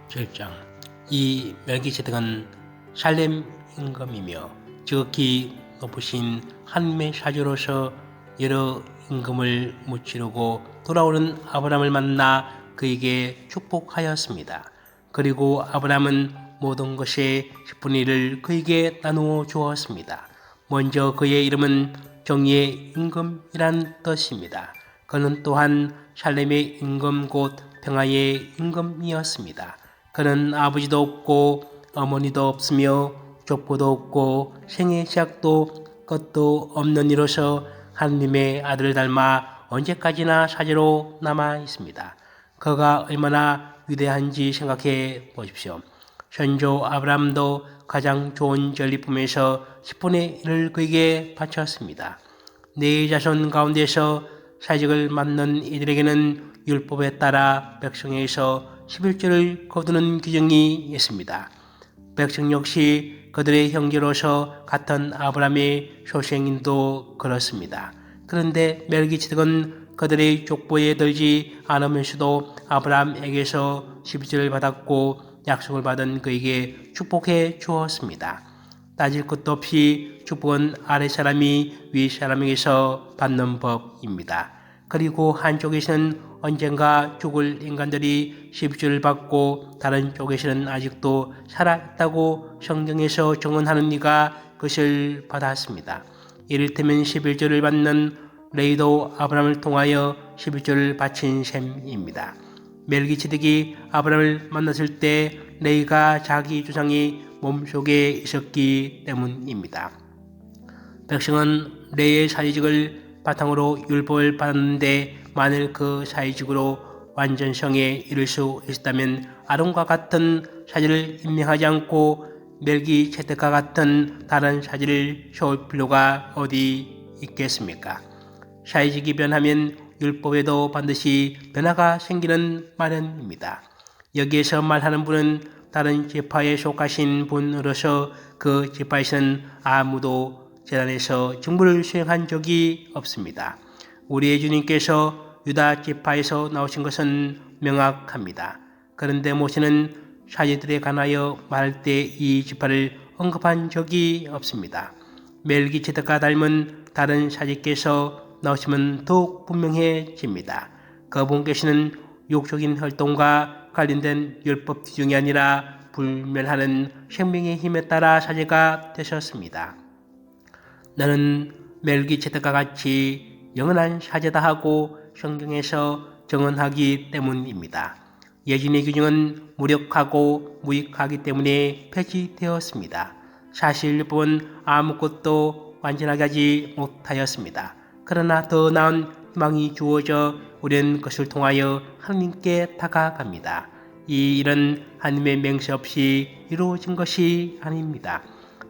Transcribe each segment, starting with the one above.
7장. 이 멜기세덱은 살렘 임금이며 지극히 높으신 하나님의 사주로서 여러 임금을 무찌르고 돌아오는 아브라함을 만나 그에게 축복하였습니다. 그리고 아브라함은 모든 것의 10분의 1을 그에게 나누어 주었습니다. 먼저 그의 이름은 정의의 임금이란 뜻입니다. 그는 또한 살렘의 임금 곧 평화의 임금이었습니다. 그는 아버지도 없고 어머니도 없으며 족보도 없고 생의 시작도 끝도 없는 이로서 하느님의 아들을 닮아 언제까지나 사제로 남아 있습니다. 그가 얼마나 위대한지 생각해 보십시오. 선조 아브라함도 가장 좋은 전리품에서 10분의 1을 그에게 바쳤습니다. 네 자손 가운데서 사직을 맡는 이들에게는 율법에 따라 백성에서 11조를 거두는 규정이 있습니다. 백성 역시 그들의 형제로서 같은 아브라함의 소생인도 그렇습니다. 그런데 멜기세덱은 그들의 족보에 들지 않으면서도 아브라함에게서 11조를 받았고 약속을 받은 그에게 축복해 주었습니다. 따질 것도 없이 축복은 아랫사람이 윗사람에게서 받는 법입니다. 그리고 한쪽에서는 언젠가 죽을 인간들이 11조를 받고 다른 쪽에서는 아직도 살아있다고 성경에서 증언하는 이가 그것을 받았습니다. 이를테면 11조를 받는 레이도 아브라함을 통하여 11조를 바친 셈입니다. 멜기세덱이 아브라함을 만났을 때 레이가 자기 조상이 몸속에 있었기 때문입니다. 백성은 레이의 사직을 바탕으로 율법을 받았는데 만일 그 사직으로 완전성에 이를 수 있었다면 아론과 같은 사제를 임명하지 않고 멜기세덱과 같은 다른 사제를 세울 필요가 어디 있겠습니까? 사직이 변하면 율법에도 반드시 변화가 생기는 마련입니다. 여기에서 말하는 분은 다른 지파에 속하신 분으로서 그 지파에서는 아무도 제단에서 직무를 수행한 적이 없습니다. 우리의 주님께서 유다 지파에서 나오신 것은 명확합니다. 그런데 모세는 사제들에 관하여 말할 때 이 지파를 언급한 적이 없습니다. 멜기세덱과 닮은 다른 사제께서 나오시면 더욱 분명해집니다. 그분께서는 육적인 활동과 관련된 율법 규정이 아니라 불멸하는 생명의 힘에 따라 사제가 되셨습니다. 나는 멜기세덱과 같이 영원한 사제다 하고 성경에서 증언하기 때문입니다. 예전의 규정은 무력하고 무익하기 때문에 폐지되었습니다. 사실 율법은 아무것도 완전하게 하지 못하였습니다. 그러나 더 나은 희망이 주어져 우리는 그것을 통하여 하나님께 다가갑니다. 이 일은 하나님의 맹세 없이 이루어진 것이 아닙니다.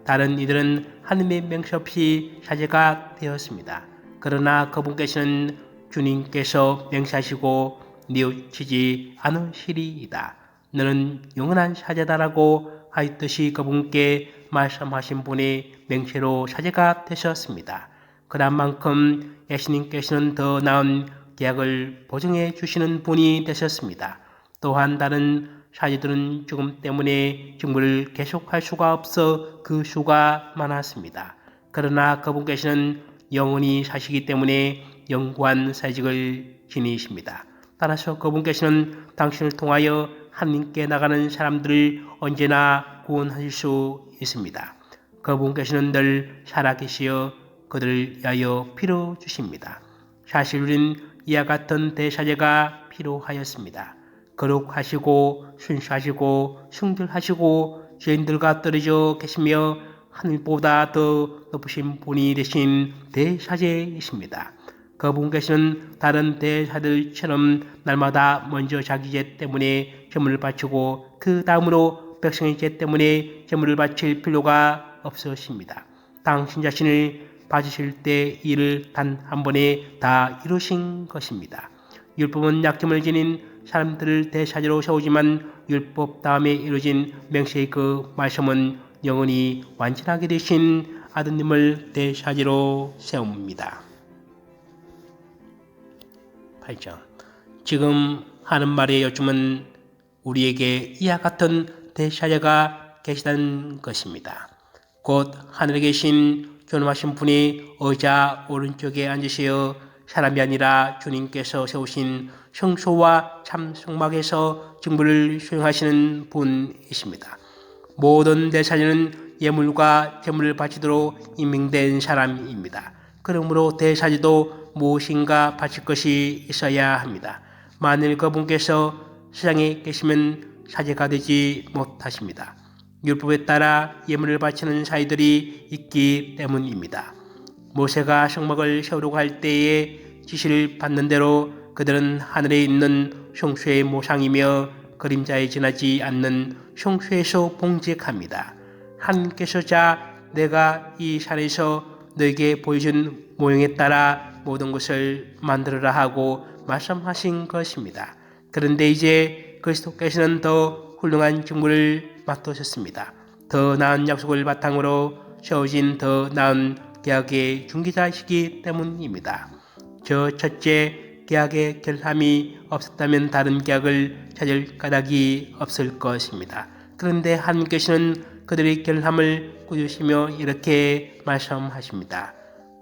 다른 이들은 하나님의 맹세 없이 사제가 되었습니다. 그러나 그분께서는 주님께서 맹세하시고 뉘우치지 않으시리이다. 너는 영원한 사제다라고 하였듯이 그분께 말씀하신 분의 맹세로 사제가 되셨습니다. 그런 만큼 예수님께서는 더 나은 계약을 보증해 주시는 분이 되셨습니다. 또한 다른 사제들은 죽음 때문에 직무를 계속할 수가 없어 그 수가 많았습니다. 그러나 그분께서는 영원히 사시기 때문에 영구한 사직을 지니십니다. 따라서 그분께서는 당신을 통하여 하나님께 나가는 사람들을 언제나 구원하실 수 있습니다. 그분께서는 늘 살아계시어 그들을 위하여 피로 주십니다. 사실 우리는 이와 같은 대사제가 필요하였습니다. 거룩하시고 순수하시고 순결하시고 죄인들과 떨어져 계시며 하늘보다 더 높으신 분이 되신 대사제이십니다. 그분께서는 다른 대사들처럼 날마다 먼저 자기 죄 때문에 제물을 바치고 그 다음으로 백성의 죄 때문에 제물을 바칠 필요가 없으십니다. 당신 자신을 바치실 때 이를 단 한 번에 다 이루신 것입니다. 율법은 약점을 지닌 사람들을 대사제로 세우지만 율법 다음에 이루어진 맹세의 그 말씀은 영원히 완전하게 되신 아드님을 대사제로 세웁니다. 8장. 지금 하는 말의 요점은 우리에게 이와 같은 대사제가 계시다는 것입니다. 곧 하늘에 계신 존엄하신 분이 의자 오른쪽에 앉으시어 사람이 아니라 주님께서 세우신 성소와 참 성막에서 직무를 수행하시는 분이십니다. 모든 대사제는 예물과 제물을 바치도록 임명된 사람입니다. 그러므로 대사제도 무엇인가 바칠 것이 있어야 합니다. 만일 그분께서 세상에 계시면 사제가 되지 못하십니다. 율법에 따라 예물을 바치는 사이들이 있기 때문입니다. 모세가 성막을 세우려고 할 때에 지시를 받는 대로 그들은 하늘에 있는 성소의 모상이며 그림자에 지나지 않는 성소에서 봉직합니다. 하나님께서 자 내가 이 산에서 너에게 보여준 모형에 따라 모든 것을 만들어라 하고 말씀하신 것입니다. 그런데 이제 그리스도께서는 더 훌륭한 직무를 맡으셨습니다. 더 나은 약속을 바탕으로 세워진 더 나은 계약의 중개자이시기 때문입니다. 저 첫째 계약의 결함이 없었다면 다른 계약을 찾을 까닭이 없을 것입니다. 그런데 하나님께서는 그들의 결함을 꾸짖으시며 이렇게 말씀하십니다.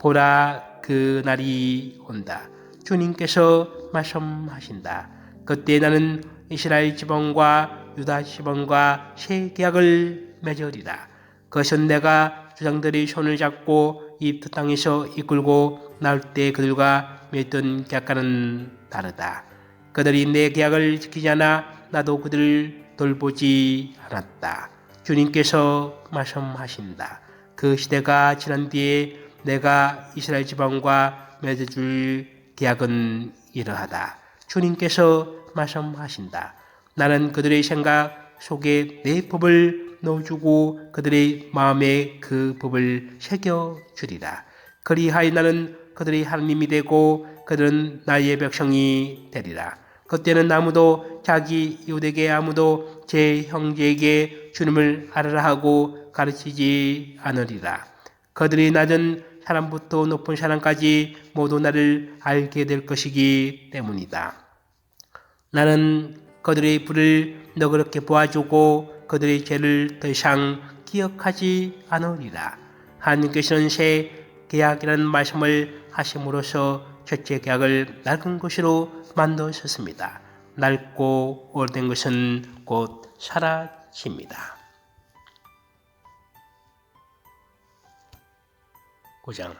보라 그 날이 온다. 주님께서 말씀하신다. 그때 나는 이스라엘 지방과 유다 지방과 새 계약을 맺으리라. 그것은 내가 조상들의 손을 잡고 이집트 땅에서 이끌고 나올 때 그들과 맺던 계약과는 다르다. 그들이 내 계약을 지키지 않아 나도 그들을 돌보지 않았다. 주님께서 말씀하신다. 그 시대가 지난 뒤에 내가 이스라엘 지방과 맺어줄 계약은 이러하다. 주님께서 말씀하신다. 나는 그들의 생각 속에 내 법을 넣어주고 그들의 마음에 그 법을 새겨주리라. 그리하여 나는 그들의 하나님이 되고 그들은 나의 백성이 되리라. 그때는 아무도 자기 이웃에게 아무도 제 형제에게 주님을 알아라 하고 가르치지 않으리라. 그들이 낮은 사람부터 높은 사람까지 모두 나를 알게 될 것이기 때문이다. 나는 그들의 불을 너그럽게 보아주고 그들의 죄를 더 이상 기억하지 않으리라. 하나님께서는 새 계약이라는 말씀을 하심으로써 첫째 계약을 낡은 것으로 만드셨습니다. 낡고 오래된 것은 곧 사라집니다. 9장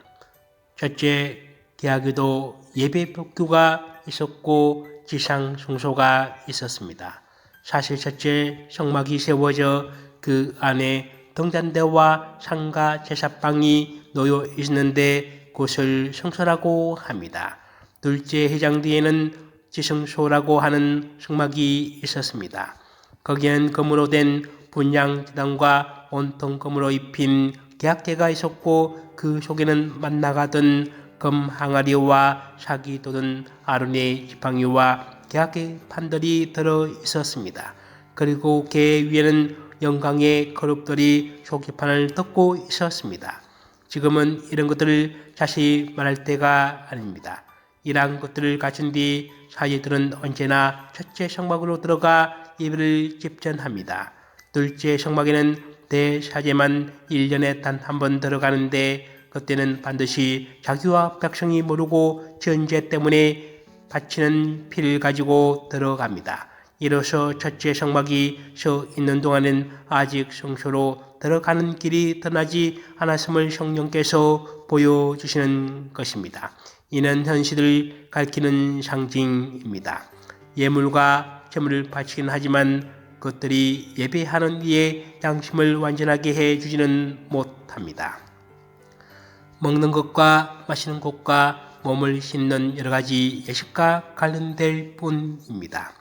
첫째 계약에도 예배 법규가 있었고 지상 성소가 있었습니다. 사실 첫째 성막이 세워져 그 안에 등잔대와 상가 제사방이 놓여 있는데 그것을 성소라고 합니다. 둘째 회장 뒤에는 지성소라고 하는 성막이 있었습니다. 거기에는 금으로 된 분향제단과 온통 금으로 입힌 계약대가 있었고 그 속에는 만나가던 금 항아리와 삭이 돋은 아론의 지팡이와 계약의 판들이 들어 있었습니다. 그리고 그 위에는 영광의 거룩들이 속기판을 덮고 있었습니다. 지금은 이런 것들을 자세히 말할 때가 아닙니다. 이러한 것들을 갖춘 뒤 사제들은 언제나 첫째 성막으로 들어가 예배를 집전합니다. 둘째 성막에는 대사제만 1년에 단 한 번 들어가는데 그때는 반드시 자기와 백성이 모르고 전제 때문에 바치는 피를 가지고 들어갑니다. 이로써 첫째 성막이 서 있는 동안은 아직 성소로 들어가는 길이 드러나지 않았음을 성령께서 보여주시는 것입니다. 이는 현실을 가리키는 상징입니다. 예물과 제물을 바치긴 하지만 그것들이 예배하는 이의 양심을 완전하게 해주지는 못합니다. 먹는 것과 마시는 것과 몸을 씻는 여러 가지 예식과 관련될 뿐입니다.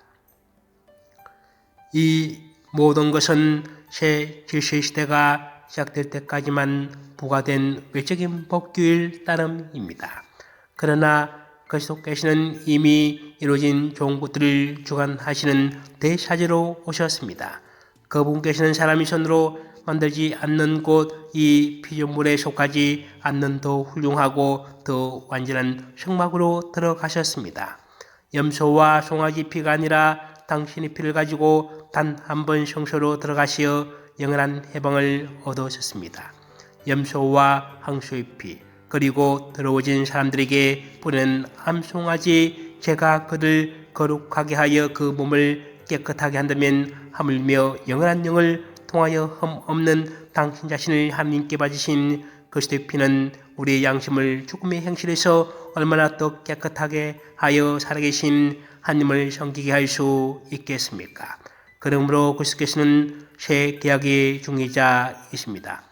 이 모든 것은 새 질서 시대가 시작될 때까지만 부과된 외적인 법규일 따름입니다. 그러나 그리스도께서는 이미 이루어진 좋은 것들을 주관하시는 대사제로 오셨습니다. 그분께서는 사람이 손으로 만들지 않는 곧 이 피조물에 속하지 않는 더 훌륭하고 더 완전한 성막으로 들어가셨습니다. 염소와 송아지 피가 아니라 당신의 피를 가지고 단 한 번 성소로 들어가시어 영원한 해방을 얻으셨습니다. 염소와 항소의 피, 그리고 더러워진 사람들에게 뿌리는 암송아지, 제가 그를 거룩하게 하여 그 몸을 깨끗하게 한다면 하물며 영원한 영을 통하여 흠 없는 당신 자신을 하나님께 바치신 그리스도의 피는 우리의 양심을 죽음의 행실에서 얼마나 더 깨끗하게 하여 살아계신 하나님을 섬기게 할 수 있겠습니까? 그러므로 그리스도께서는 새 계약의 중개자이십니다.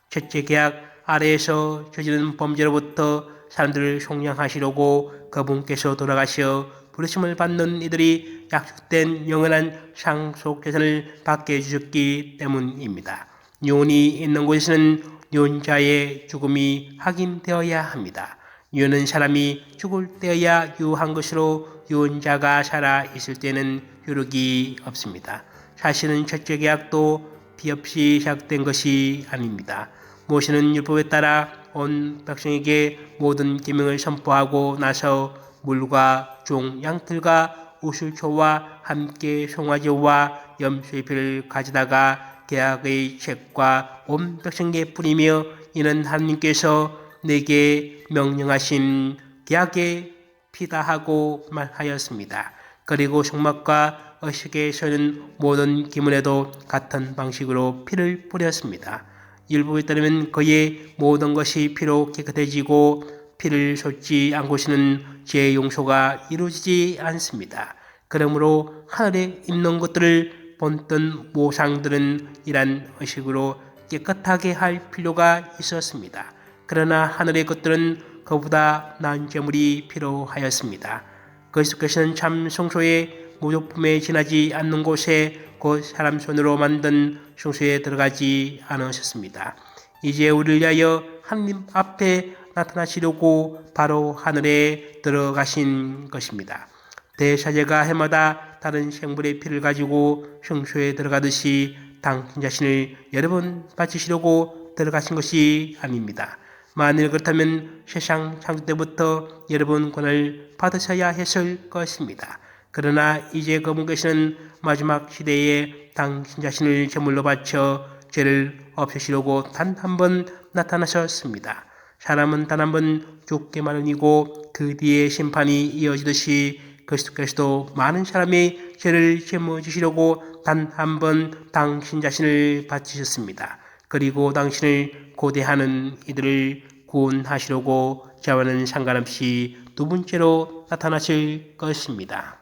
첫째 계약 아래에서 저지른 범죄로부터 사람들을 속량하시려고 그분께서 돌아가시어 부르심을 받는 이들이 약속된 영원한 상속재산을 받게 해주셨기 때문입니다. 유언이 있는 곳에서는 유언자의 죽음이 확인되어야 합니다. 유언은 사람이 죽을 때여야 유한 것으로 유언자가 살아 있을 때는 효력이 없습니다. 사실은 첫째 계약도 피 없이 시작된 것이 아닙니다. 모세는 율법에 따라 온 백성에게 모든 계명을 선포하고 나서 물과 종, 양털과 우슬초와 함께 송아지와 염소의 피를 가져다가 계약의 책과 온 백성에게 뿌리며 이는 하나님께서 내게 명령하신 계약의 피다 하고 말하였습니다. 그리고 성막과 의식에서는 모든 기문에도 같은 방식으로 피를 뿌렸습니다. 율법에 따르면 그의 모든 것이 피로 깨끗해지고 피를 쏟지 않고서는 죄의 용서가 이루어지지 않습니다. 그러므로 하늘에 있는 것들을 본뜬 모상들은 이란 의식으로 깨끗하게 할 필요가 있었습니다. 그러나 하늘의 것들은 그보다 나은 제물이 필요하였습니다. 그리스도께서는 참 성소의 모조품에 지나지 않는 곳에 곧 사람 손으로 만든 성소에 들어가지 않으셨습니다. 이제 우리를 위하여 하나님 앞에 나타나시려고 바로 하늘에 들어가신 것입니다. 대사제가 해마다 다른 생물의 피를 가지고 성소에 들어가듯이 당신 자신을 여러 번 바치시려고 들어가신 것이 아닙니다. 만일 그렇다면 세상 창조 때부터 여러 번 권을 받으셔야 했을 것입니다. 그러나 이제 그분께서는 마지막 시대에 당신 자신을 제물로 바쳐 죄를 없애시려고 단 한 번 나타나셨습니다. 사람은 단 한 번 죽게 마련이고 그 뒤에 심판이 이어지듯이 그리스도께서도 많은 사람의 죄를 짊어지시려고 단 한 번 당신 자신을 바치셨습니다. 그리고 당신을 고대하는 이들을 구원하시려고 자와는 상관없이 두 번째로 나타나실 것입니다.